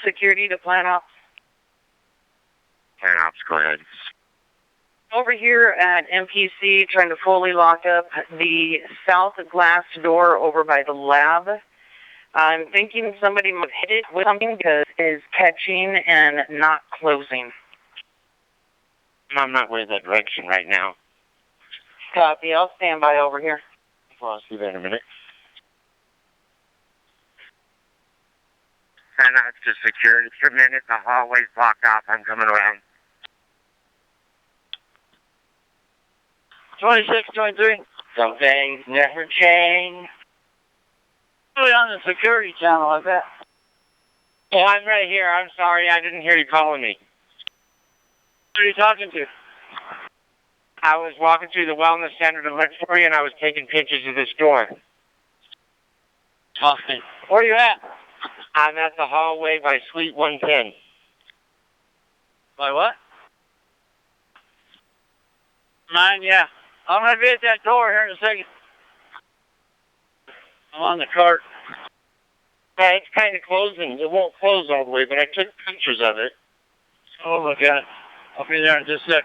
security to plan ops. Plan ops, go ahead. Over here at MPC, trying to fully lock up the south glass door over by the lab. I'm thinking somebody might hit it with something because it is catching and not closing. I'm not going that direction right now. Copy. I'll stand by over here. I'll see that in a minute. Plan ops to security. For a minute, the hallway's blocked off. I'm coming around. 26, 23. Some things never change. Really on the security channel, I bet. Oh, I'm right here. I'm sorry. I didn't hear you calling me. Who are you talking to? I was walking through the wellness center to look for you, and I was taking pictures of this door. Austin. Where are you at? I'm at the hallway by Suite 110. By what? Mine, yeah. I'm going to be at that door here in a second. I'm on the cart. Yeah, it's kind of closing. It won't close all the way, but I took pictures of it. Oh, look at it. I'll be there in just a sec.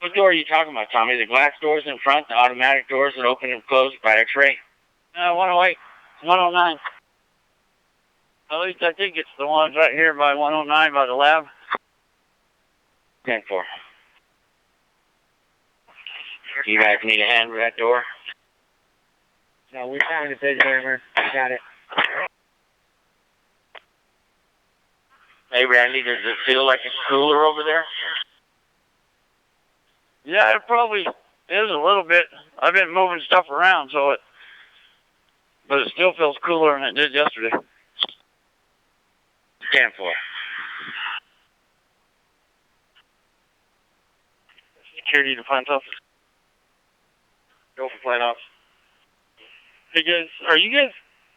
What door are you talking about, Tommy? The glass doors in front, the automatic doors that open and close by X-ray? 108, 109. At least I think it's the ones right here by 109 by the lab. 10-4. You guys need a hand with that door? No, we found it, Jammer. Got it. Hey, Randy, does it feel like it's cooler over there? Yeah, it probably is a little bit. I've been moving stuff around, but it still feels cooler than it did yesterday. 10-4. Security to plant office. Go for plant ops. Hey guys, are you guys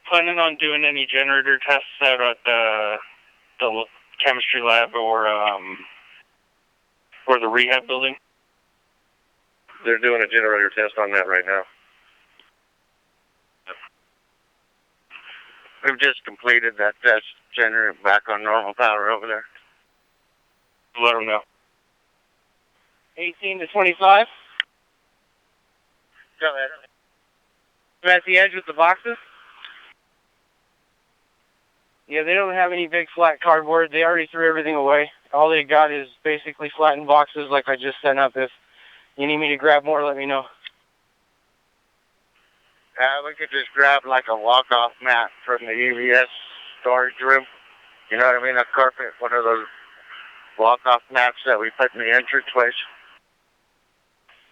planning on doing any generator tests out at the chemistry lab or the rehab building? They're doing a generator test on that right now. We've just completed that test, generator back on normal power over there. Let them know. 18 to 25. Go ahead. I'm at the edge with the boxes. Yeah, they don't have any big flat cardboard. They already threw everything away. All they got is basically flattened boxes like I just sent up. If you need me to grab more, let me know. We could just grab like a walk-off mat from the EVS storage room. You know what I mean? A carpet, one of those walk-off mats that we put in the entranceways.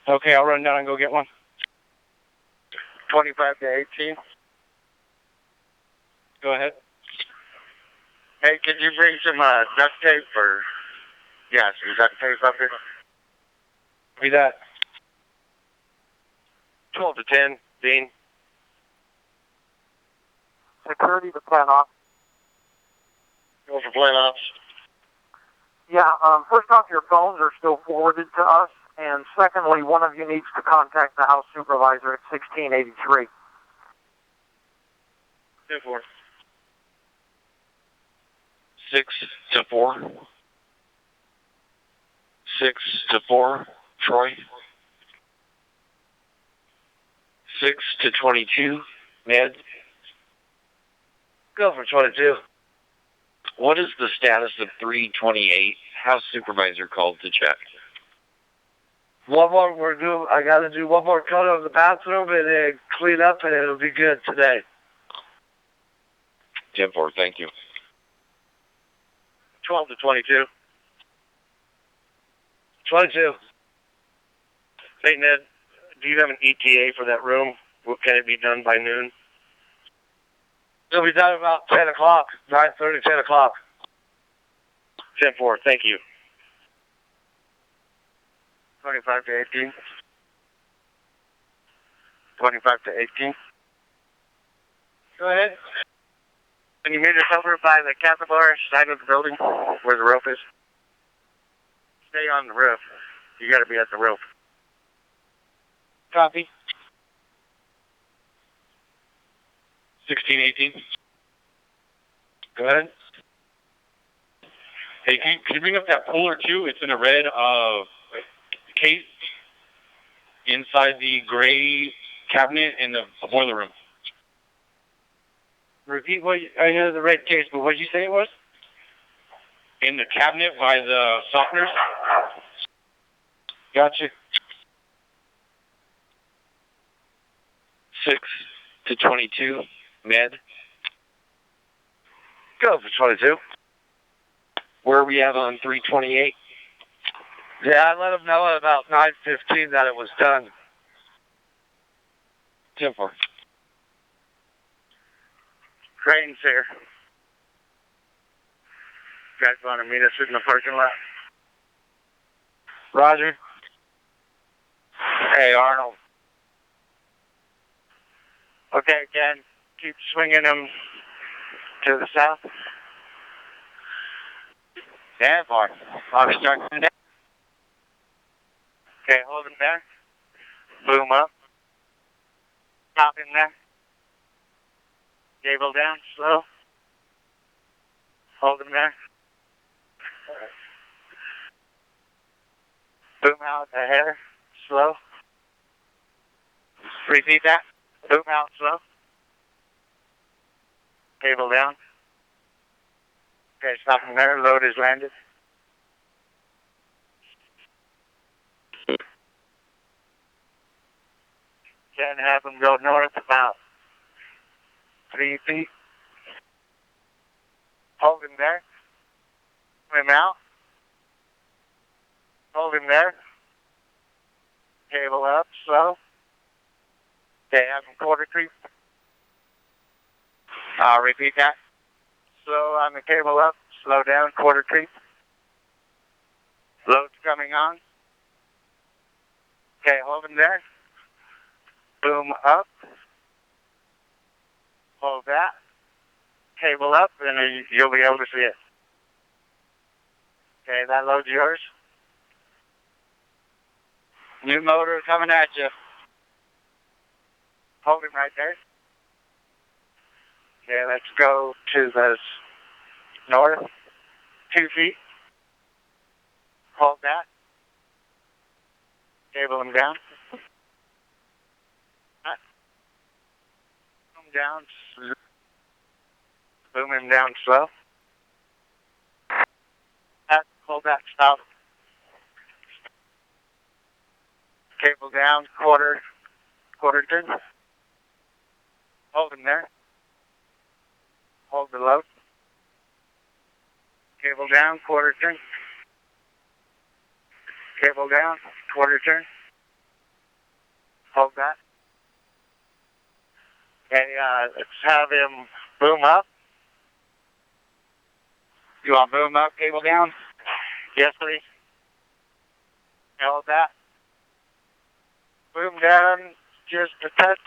Okay, I'll run down and go get one. 25 to 18. Go ahead. Hey, could you bring some duct tape or... Yeah, some duct tape up here? Be that. 12 to 10, Dean. Security to plan off. Go for plan ops. Yeah, first off, your phones are still forwarded to us. And secondly, one of you needs to contact the house supervisor at 1683. 10-4. 6 to 4. 6 to 4, Troy. 6 to 22, Ned. Go for 22. What is the status of 328? House supervisor called to check. One more, I gotta do one more cut of the bathroom and then clean up and it'll be good today. 10-4, thank you. 12 to 22. 22. Hey, Ned, do you have an ETA for that room? Can it be done by noon? It'll be done about 10 o'clock, 9:30, 10 o'clock. 10-4, thank you. 25 to 18. 25 to 18. Go ahead. Can you meet us over by the capillary side of the building where the roof is? Stay on the roof. You gotta be at the roof. Copy. 1618. Go ahead. Hey, can you bring up that puller too? It's in a red case inside the gray cabinet in the boiler room. Repeat what I know the red case, but what did you say it was? In the cabinet by the softeners. Gotcha. 6 to 22, med. Go for 22. Where are we at on 328? Yeah, I let them know at about 9:15 that it was done. 10-4. Crane's here. You guys want to meet us in the parking lot? Roger. Hey, Arnold. Okay, Ken, keep swinging them to the south. Yeah, far. I'll start there. Okay, hold him there. Boom up. Stop him there. Gable down, slow. Hold him there. Boom out the header, slow. Repeat that. Boom out, slow. Cable down. Okay, stop him there. Load is landed. Can have him go north about 3 feet. Hold him there. Swim out. Hold him there. Cable up, slow. Okay, have him quarter creep. Repeat that. Slow on the cable up, slow down, quarter creep. Load's coming on. Okay, hold him there. Boom up. Hold that. Cable up, and you'll be able to see it. Okay, that load's yours. New motor coming at you. Hold him right there. Okay, let's go to the north. 2 feet. Hold that. Cable him down. Boom down. Boom him down slow. Hold that, stop. Cable down, quarter turn. Hold him there. Hold the load. Cable down, quarter turn. Cable down, quarter turn. Hold that. Okay, let's have him boom up. You want boom up, cable down? Yes, please. Hold that. Boom down, just a touch.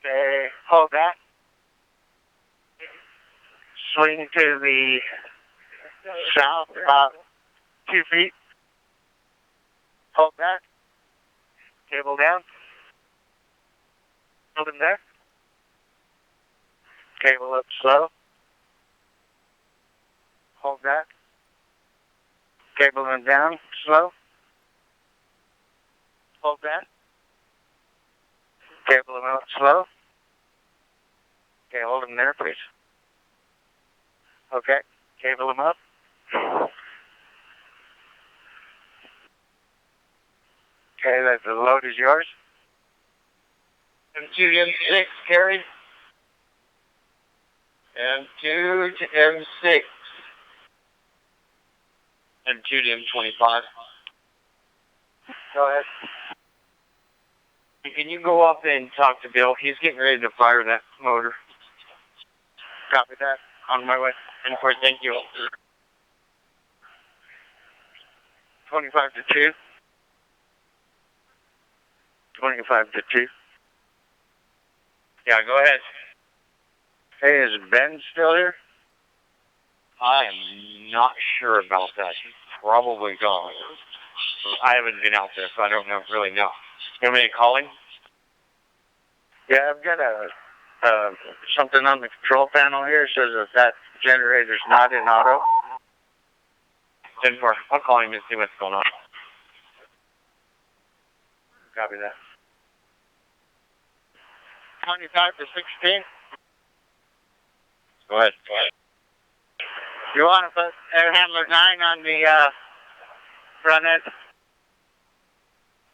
Okay, hold that. Swing to the south about 2 feet. Hold that. Cable down. Hold him there. Cable up slow. Hold that. Cable him down slow. Hold that. Cable him out slow. Okay, hold him there, please. Okay, cable him up. Okay, the load is yours. M2 to M6, carry. M2 to M6. M2 to M25. Go ahead. Can you go up and talk to Bill? He's getting ready to fire that motor. Copy that. On my way. And of course, thank you. 25 to 2. 25 to 2. Yeah, go ahead. Hey, is Ben still here? I am not sure about that. He's probably gone. I haven't been out there, so I don't really know. You want me to call him? Yeah, I've got a Something on the control panel here says that generator's not in auto. 10-4. I'll call him and see what's going on. Copy that. 25 to 16. Go ahead. You want to put air handler 9 on the front end?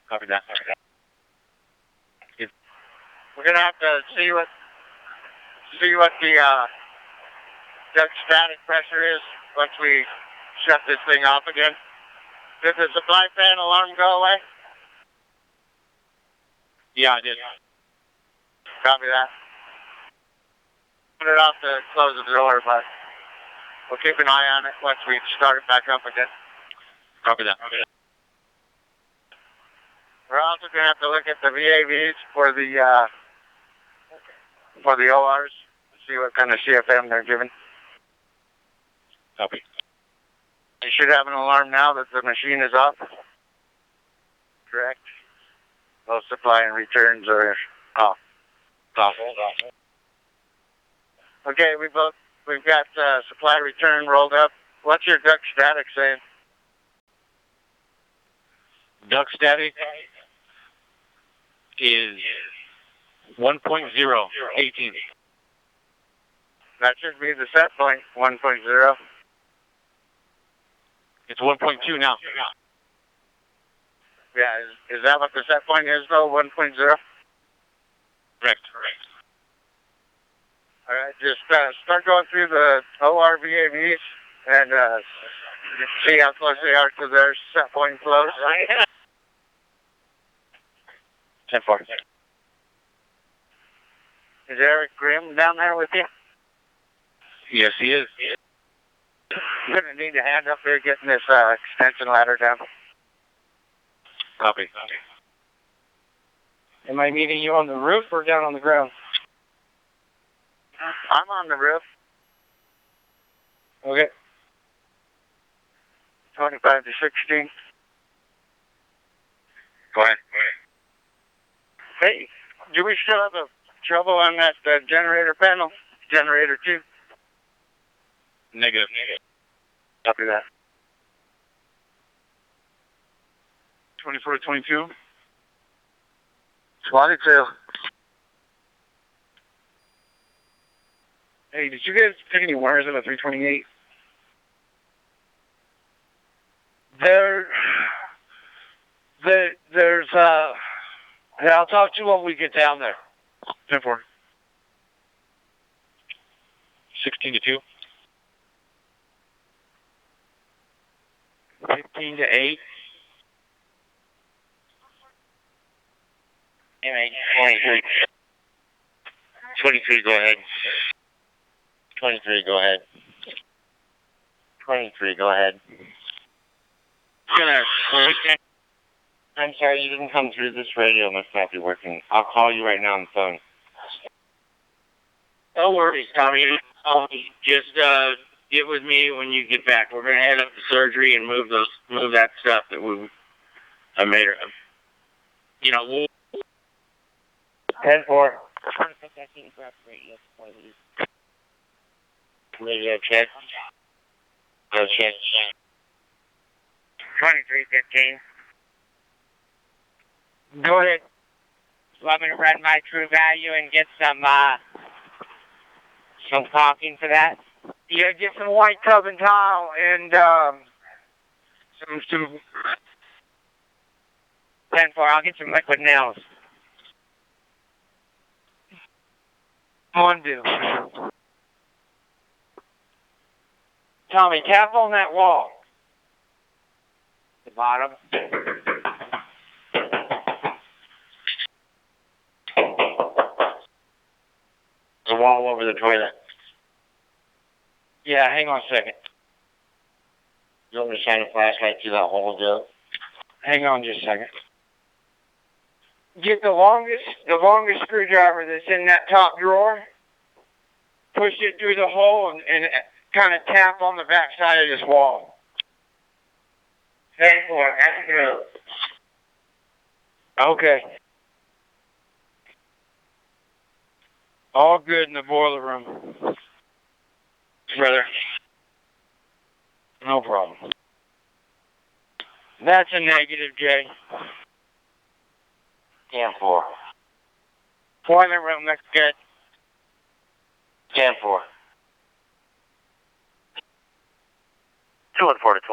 Copy that. We're gonna have to see what the duct static pressure is once we shut this thing off again. Did the supply fan alarm go away? Yeah, I did. Copy that. Put it off to close the door, but we'll keep an eye on it once we start it back up again. Copy that. We're also going to have to look at the VAVs for the ORs, see what kind of CFM they're giving. Copy. You should have an alarm now that the machine is off. Correct? Both supply and returns are off. Off. Okay, we've got supply return rolled up. What's your duct static saying? Duct static is 1.0, 18. That should be the set point, 1.0. It's 1.2 now. Yeah, is that what the set point is though, 1.0? Correct. All right, just start going through the OR VAVs and see how close they are to their set point flows. 10-4. Is Eric Grimm down there with you? Yes, he is. You're going to need a hand up here getting this extension ladder down. Copy. Am I meeting you on the roof or down on the ground? I'm on the roof. Okay. 25 to 16. Go ahead. Hey, do we still have a trouble on that generator panel? Generator 2? Negative. Copy that. 24 to 22. 22. Hey, did you guys pick any wires in a 328? There's yeah, I'll talk to you when we get down there. 10-4. 16 to 2. 15 to 8. MH 23. 23, go ahead. 23, go ahead. 23, go ahead. I'm sorry, you didn't come through this radio. Must not be working. I'll call you right now on the phone. No worries, Tommy. Just get with me when you get back. We're gonna head up to surgery and move that stuff that I made her. You know, we'll 10-4. Radio check. Radio check. 2315. Go ahead. Want me to run my true value and get some caulking for that? Yeah, get some white tub and tile and some 10-4. I'll get some liquid nails. one do. Tommy, tap on that wall. The bottom. The wall over the toilet. Yeah, hang on a second. You want me to shine a flashlight through that hole, Joe? Hang on just a second. Get the longest screwdriver that's in that top drawer. Push it through the hole and kind of tap on the back side of this wall. 10-4. That's good. Okay. All good in the boiler room. Brother. No problem. That's a negative, Jay. Scan 4. Boiler room looks good. Scan 4. 214 to 20.